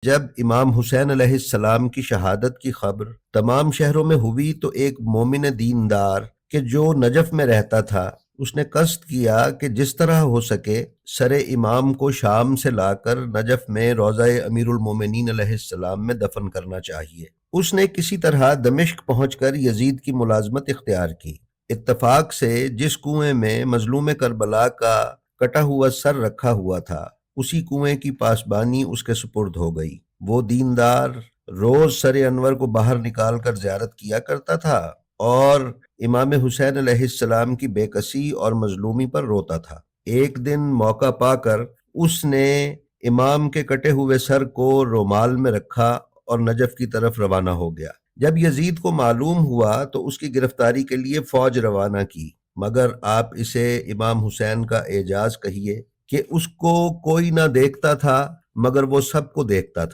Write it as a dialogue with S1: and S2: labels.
S1: جب امام حسین علیہ السلام کی شہادت کی خبر تمام شہروں میں ہوئی تو ایک مومن دیندار کہ جو نجف میں رہتا تھا اس نے قصد کیا کہ جس طرح ہو سکے سر امام کو شام سے لا کر نجف میں روضہ امیر المومنین علیہ السلام میں دفن کرنا چاہیے۔ اس نے کسی طرح دمشق پہنچ کر یزید کی ملازمت اختیار کی۔ اتفاق سے جس کنویں میں مظلوم کربلا کا کٹا ہوا سر رکھا ہوا تھا اسی کنویں کی پاسبانی اس کے سپرد ہو گئی۔ وہ دیندار روز سر انور کو باہر نکال کر زیارت کیا کرتا تھا اور امام حسین علیہ السلام کی بے کسی اور مظلومی پر روتا تھا۔ ایک دن موقع پا کر اس نے امام کے کٹے ہوئے سر کو رومال میں رکھا اور نجف کی طرف روانہ ہو گیا۔ جب یزید کو معلوم ہوا تو اس کی گرفتاری کے لیے فوج روانہ کی، مگر آپ اسے امام حسین کا اعجاز کہیے کہ اس کو کوئی نہ دیکھتا تھا مگر وہ سب کو دیکھتا تھا۔